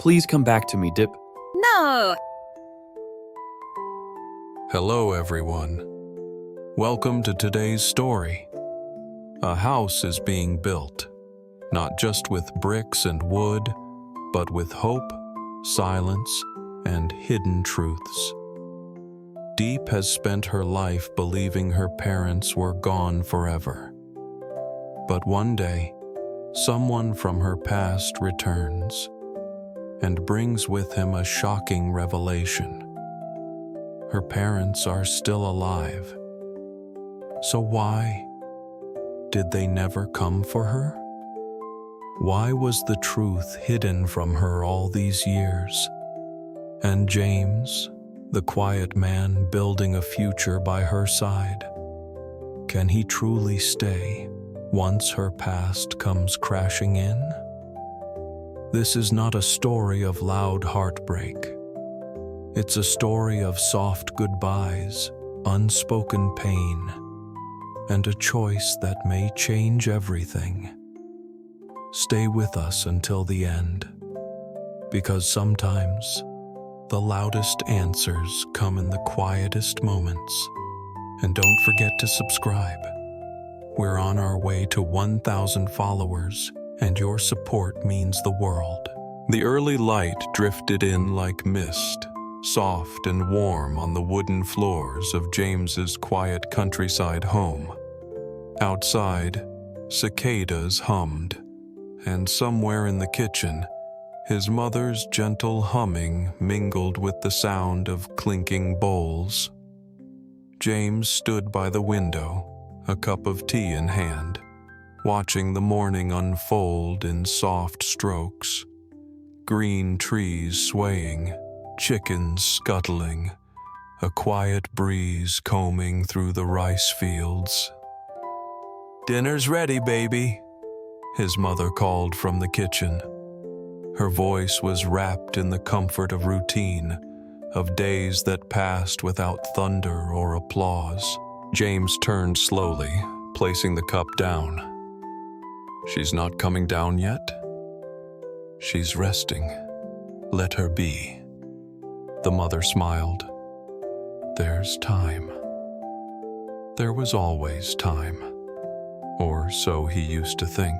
Please come back to me, Diep. No! Hello, everyone. Welcome to today's story. A house is being built, not just with bricks and wood, but with hope, silence, and hidden truths. Diep has spent her life believing her parents were gone forever. But one day, someone from her past returns and brings with him a shocking revelation. Her parents are still alive. So why did they never come for her? Why was the truth hidden from her all these years? And James, the quiet man building a future by her side, can he truly stay once her past comes crashing in? This is not a story of loud heartbreak. It's a story of soft goodbyes, unspoken pain, and a choice that may change everything. Stay with us until the end, because sometimes the loudest answers come in the quietest moments. And don't forget to subscribe. We're on our way to 1,000 followers, and your support means the world. The early light drifted in like mist, soft and warm on the wooden floors of James's quiet countryside home. Outside, cicadas hummed, and somewhere in the kitchen, his mother's gentle humming mingled with the sound of clinking bowls. James stood by the window, a cup of tea in hand, watching the morning unfold in soft strokes. Green trees swaying, chickens scuttling, a quiet breeze combing through the rice fields. "Dinner's ready, baby," his mother called from the kitchen. Her voice was wrapped in the comfort of routine, of days that passed without thunder or applause. James turned slowly, placing the cup down. "She's not coming down yet? She's resting. Let her be." The mother smiled. "There's time." There was always time, or so he used to think.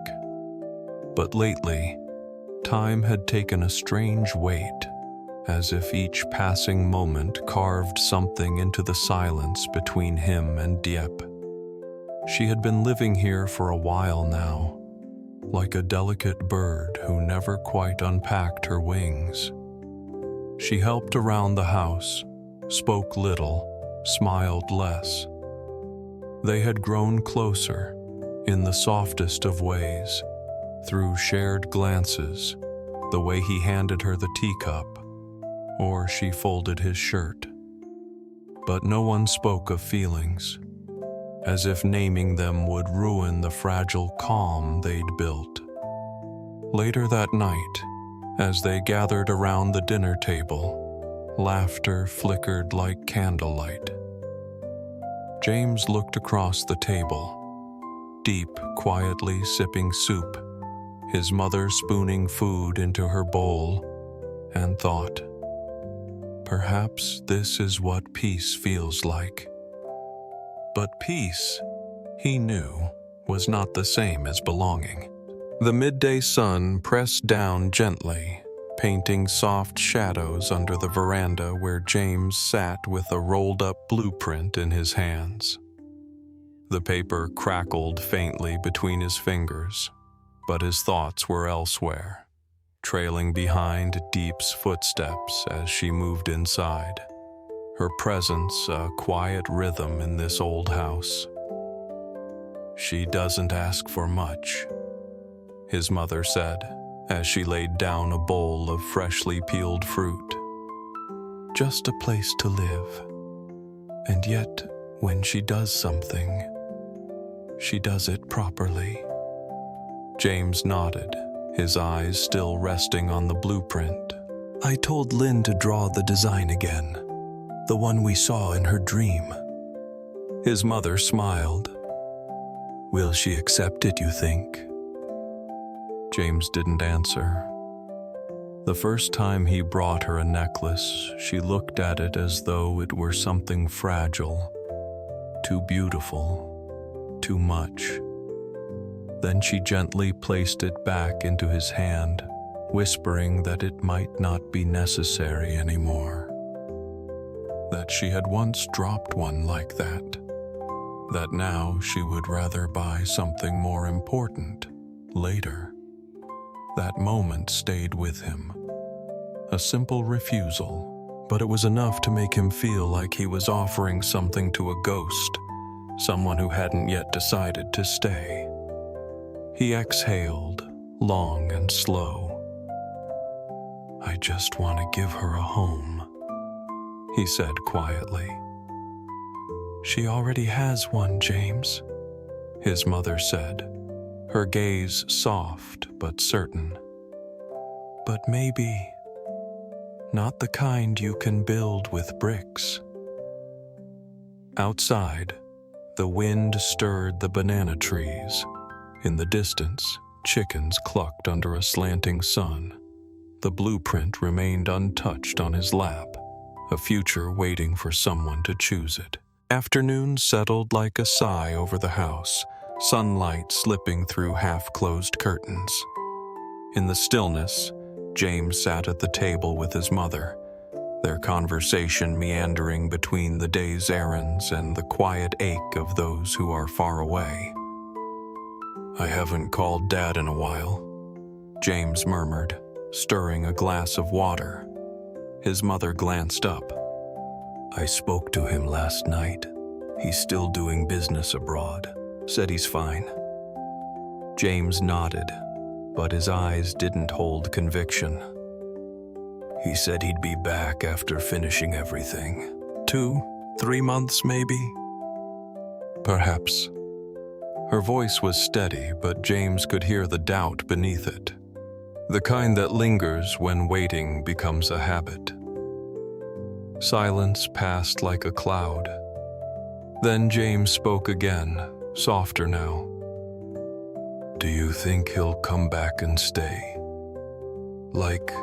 But lately, time had taken a strange weight, as if each passing moment carved something into the silence between him and Diep. She had been living here for a while now, like a delicate bird who never quite unpacked her wings. She helped around the house, spoke little, smiled less. They had grown closer, in the softest of ways, through shared glances, the way he handed her the teacup, or she folded his shirt. But no one spoke of feelings, as if naming them would ruin the fragile calm they'd built. Later that night, as they gathered around the dinner table, laughter flickered like candlelight. James looked across the table, Diep quietly sipping soup, his mother spooning food into her bowl, and thought, perhaps this is what peace feels like. But peace, he knew, was not the same as belonging. The midday sun pressed down gently, painting soft shadows under the veranda where James sat with a rolled-up blueprint in his hands. The paper crackled faintly between his fingers, but his thoughts were elsewhere, trailing behind Diep's footsteps as she moved inside, her presence a quiet rhythm in this old house. "She doesn't ask for much," his mother said, as she laid down a bowl of freshly peeled fruit. "Just a place to live. And yet, when she does something, she does it properly." James nodded, his eyes still resting on the blueprint. "I told Lynn to draw the design again, the one we saw in her dream." His mother smiled. "Will she accept it, you think?" James didn't answer. The first time he brought her a necklace, she looked at it as though it were something fragile, too beautiful, too much. Then she gently placed it back into his hand, whispering that it might not be necessary anymore. That she had once dropped one like that. That now she would rather buy something more important later. That moment stayed with him. A simple refusal, but it was enough to make him feel like he was offering something to a ghost, someone who hadn't yet decided to stay. He exhaled, long and slow. "I just want to give her a home," he said quietly. "She already has one, James," his mother said, her gaze soft but certain. "But maybe not the kind you can build with bricks." Outside, the wind stirred the banana trees. In the distance, chickens clucked under a slanting sun. The blueprint remained untouched on his lap, a future waiting for someone to choose it. Afternoon settled like a sigh over the house, sunlight slipping through half-closed curtains. In the stillness, James sat at the table with his mother, their conversation meandering between the day's errands and the quiet ache of those who are far away. "I haven't called Dad in a while," James murmured, stirring a glass of water. His mother glanced up. "I spoke to him last night. He's still doing business abroad. Said he's fine." James nodded, but his eyes didn't hold conviction. "He said he'd be back after finishing everything. 2-3 months, maybe?" "Perhaps." Her voice was steady, but James could hear the doubt beneath it. The kind that lingers when waiting becomes a habit. Silence passed like a cloud. Then James spoke again, softer now. "Do you think he'll come back and stay? Like,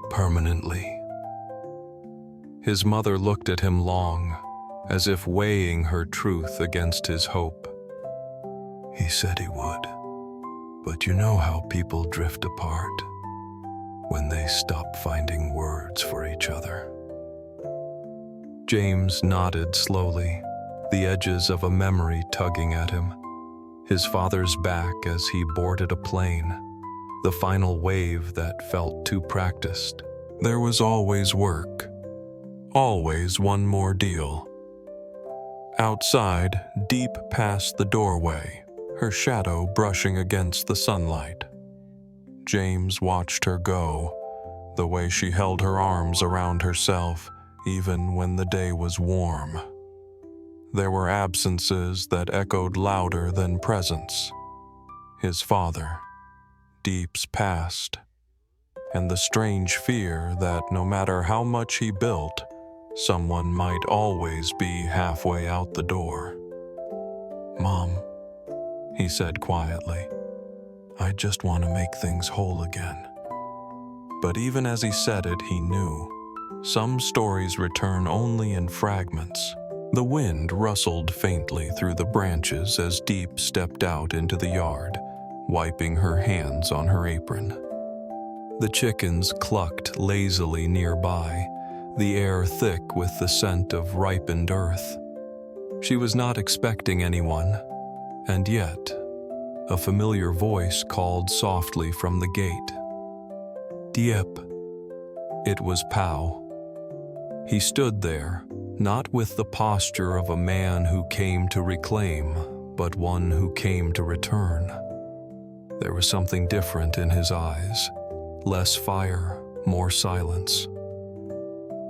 permanently?" His mother looked at him long, as if weighing her truth against his hope. "He said he would. But you know how people drift apart when they stop finding words for each other." James nodded slowly, the edges of a memory tugging at him. His father's back as he boarded a plane, the final wave that felt too practiced. There was always work, always one more deal. Outside, Diep passed the doorway, her shadow brushing against the sunlight. James watched her go, the way she held her arms around herself, even when the day was warm. There were absences that echoed louder than presence. His father, Diep's past, and the strange fear that no matter how much he built, someone might always be halfway out the door. "Mom," he said quietly, "I just want to make things whole again." But even as he said it, he knew. Some stories return only in fragments. The wind rustled faintly through the branches as Diep stepped out into the yard, wiping her hands on her apron. The chickens clucked lazily nearby, the air thick with the scent of ripened earth. She was not expecting anyone, and yet, a familiar voice called softly from the gate. "Diep." It was Pau. He stood there, not with the posture of a man who came to reclaim, but one who came to return. There was something different in his eyes, less fire, more silence.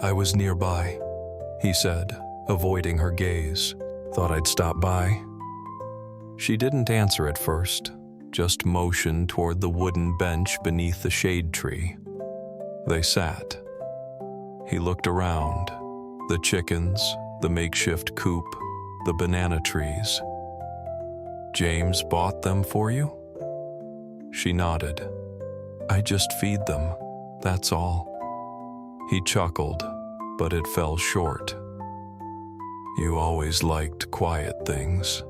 "I was nearby," he said, avoiding her gaze. "Thought I'd stop by." She didn't answer at first, just motioned toward the wooden bench beneath the shade tree. They sat. He looked around, the chickens, the makeshift coop, the banana trees. "James bought them for you?" She nodded. I just feed them, that's all. He chuckled, but it fell short. You always liked quiet things.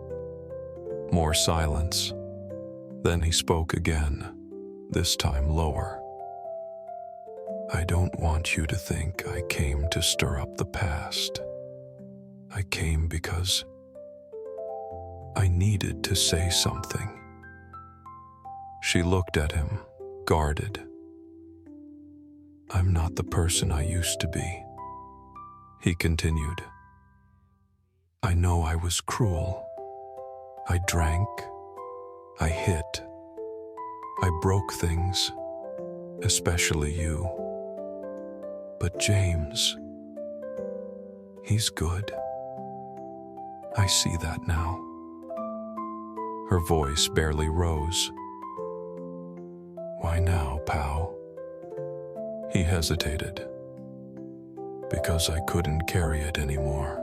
More silence. Then he spoke again, this time lower. I don't want you to think I came to stir up the past. I came because I needed to say something. She looked at him, guarded. I'm not the person I used to be. He continued. I know I was cruel. I drank. I hit. I broke things, especially you. But James, he's good. I see that now. Her voice barely rose. Why now, pal? He hesitated. Because I couldn't carry it anymore.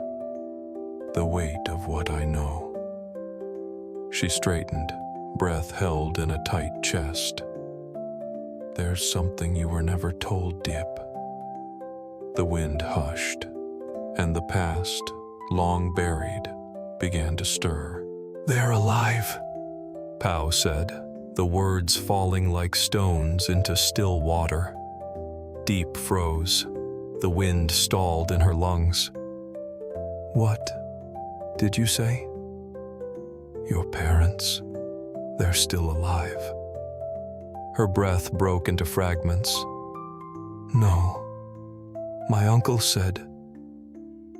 The weight of what I know. She straightened, breath held in a tight chest. There's something you were never told, Diep. The wind hushed, and the past, long buried, began to stir. They're alive, Pao said, the words falling like stones into still water. Diep froze. The wind stalled in her lungs. What did you say? Your parents, they're still alive. Her breath broke into fragments. No, my uncle said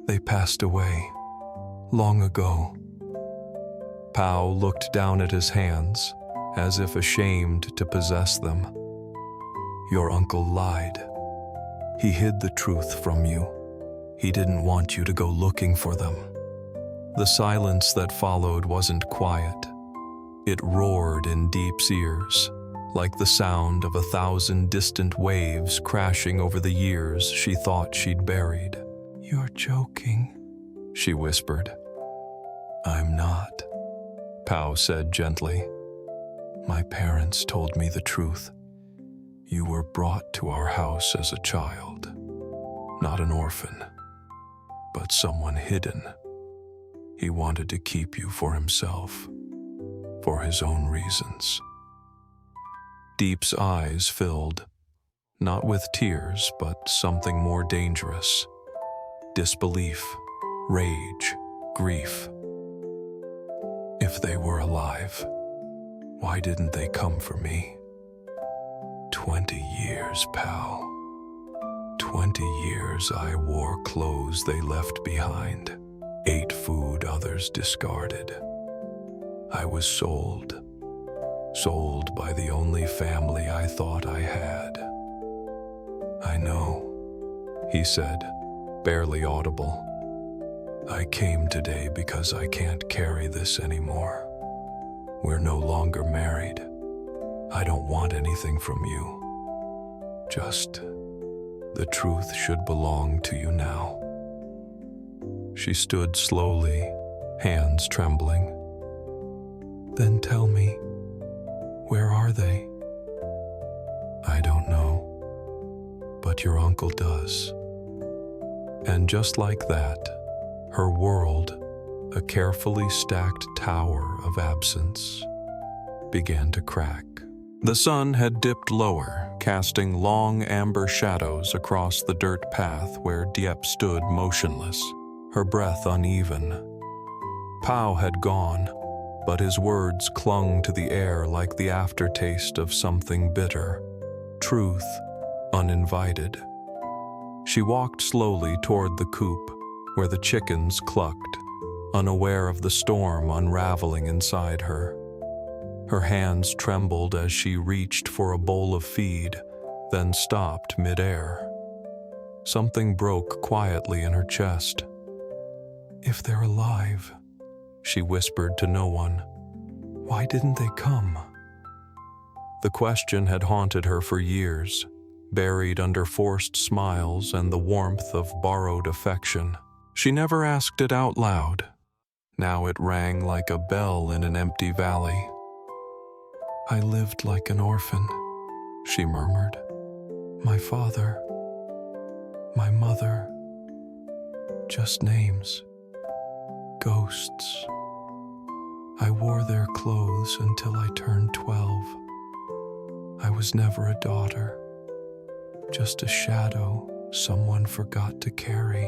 they passed away long ago. Pao looked down at his hands, as if ashamed to possess them. Your uncle lied. He hid the truth from you. He didn't want you to go looking for them. The silence that followed wasn't quiet. It roared in Diep's ears, like the sound of 1,000 distant waves crashing over the years she thought she'd buried. You're joking, she whispered. I'm not, Pao said gently. My parents told me the truth. You were brought to our house as a child, not an orphan, but someone hidden. He wanted to keep you for himself, for his own reasons. Diep's eyes filled, not with tears, but something more dangerous. Disbelief, rage, grief. If they were alive, why didn't they come for me? 20 years, pal. 20 years I wore clothes they left behind, ate food others discarded. I was sold by the only family I thought I had. I know, he said, barely audible. I came today because I can't carry this anymore. We're no longer married. I don't want anything from you. Just the truth should belong to you now. She stood slowly, hands trembling. Then tell me, where are they? I don't know, but your uncle does. And just like that, her world, a carefully stacked tower of absence, began to crack. The sun had dipped lower, casting long amber shadows across the dirt path where Diep stood motionless, her breath uneven. Pao had gone, but his words clung to the air like the aftertaste of something bitter, truth uninvited. She walked slowly toward the coop, where the chickens clucked, unaware of the storm unraveling inside her. Her hands trembled as she reached for a bowl of feed, then stopped midair. Something broke quietly in her chest. If they're alive, she whispered to no one, why didn't they come? The question had haunted her for years, buried under forced smiles and the warmth of borrowed affection. She never asked it out loud. Now it rang like a bell in an empty valley. I lived like an orphan, she murmured. My father, my mother, just names, ghosts. I wore their clothes until I turned 12. I was never a daughter, just a shadow someone forgot to carry.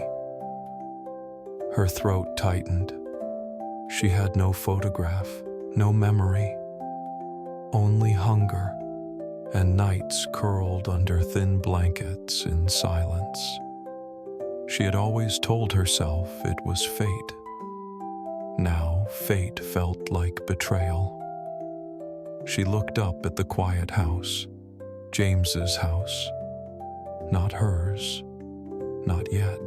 Her throat tightened. She had no photograph, no memory, only hunger and nights curled under thin blankets in silence. She had always told herself it was fate. Now fate felt like betrayal. She looked up at the quiet house, James's house. Not hers, not yet,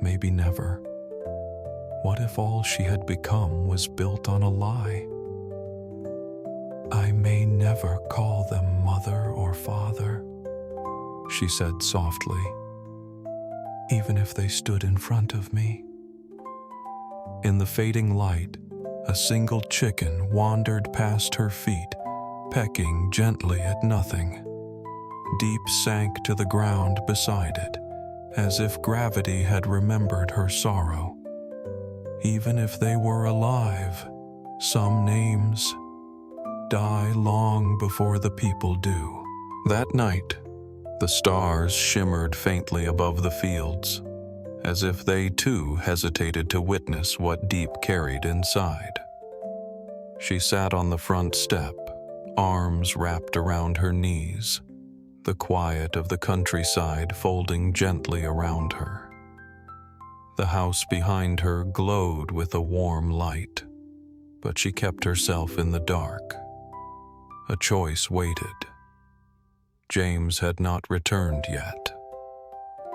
maybe never. What if all she had become was built on a lie? I may never call them mother or father, she said softly, even if they stood in front of me. In the fading light, a single chicken wandered past her feet, pecking gently at nothing. Diep sank to the ground beside it, as if gravity had remembered her sorrow. Even if they were alive, some names die long before the people do. That night, the stars shimmered faintly above the fields, as if they too hesitated to witness what Diep carried inside. She sat on the front step, arms wrapped around her knees, the quiet of the countryside folding gently around her. The house behind her glowed with a warm light, but she kept herself in the dark. A choice waited. James had not returned yet.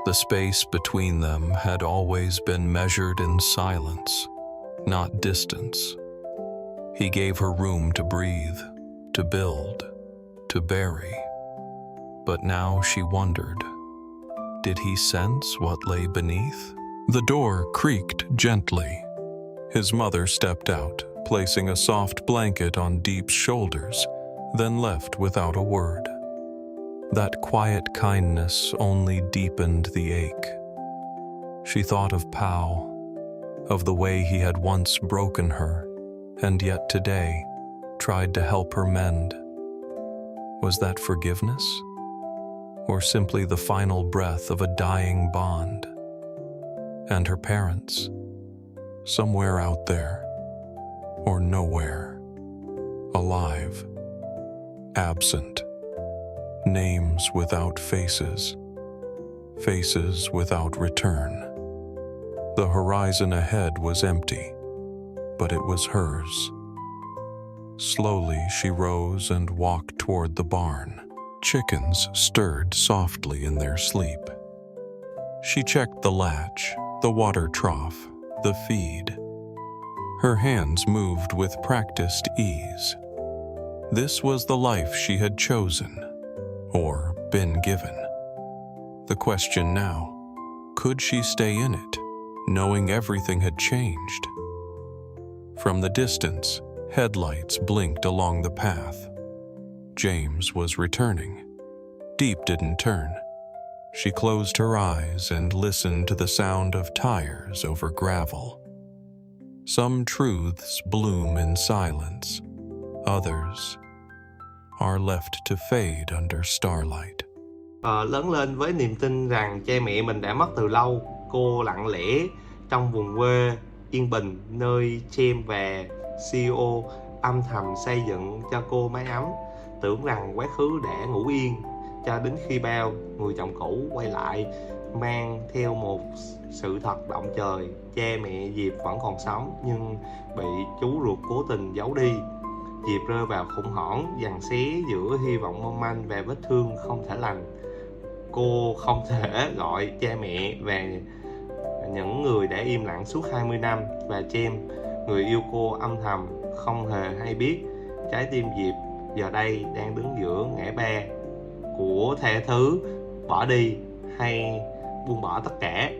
The space between them had always been measured in silence, not distance. He gave her room to breathe, to build, to bury. But now she wondered, did he sense what lay beneath? The door creaked gently. His mother stepped out, placing a soft blanket on Diep's shoulders, then left without a word. That quiet kindness only deepened the ache. She thought of Pau, of the way he had once broken her, and yet today tried to help her mend. Was that forgiveness? Or simply the final breath of a dying bond? And her parents, somewhere out there, or nowhere, alive, absent, names without faces, faces without return. The horizon ahead was empty, but it was hers. Slowly she rose and walked toward the barn. Chickens stirred softly in their sleep. She checked the latch, the water trough, the feed. Her hands moved with practiced ease. This was the life she had chosen, or been given. The question now, could she stay in it, knowing everything had changed? From the distance, headlights blinked along the path. James was returning. Diep didn't turn. She closed her eyes and listened to the sound of tires over gravel. Some truths bloom in silence. Others are left to fade under starlight. Lớn lên với niềm tin rằng cha mẹ mình đã mất từ lâu, cô lặng lẽ trong vùng quê yên bình, nơi James và CEO âm thầm xây dựng cho cô mái ấm, tưởng rằng quá khứ đã ngủ yên, cho đến khi Bao, người chồng cũ, quay lại mang theo một sự thật động trời. Cha mẹ Diệp vẫn còn sống nhưng bị chú ruột cố tình giấu đi. Diệp rơi vào khủng hoảng, giằng xé giữa hy vọng mong manh và vết thương không thể lành. Cô không thể gọi cha mẹ và những người đã im lặng suốt 20 năm, và James, người yêu cô âm thầm, không hề hay biết. Trái tim Diệp giờ đây đang đứng giữa ngã ba của tha thứ, bỏ đi hay buông bỏ tất cả.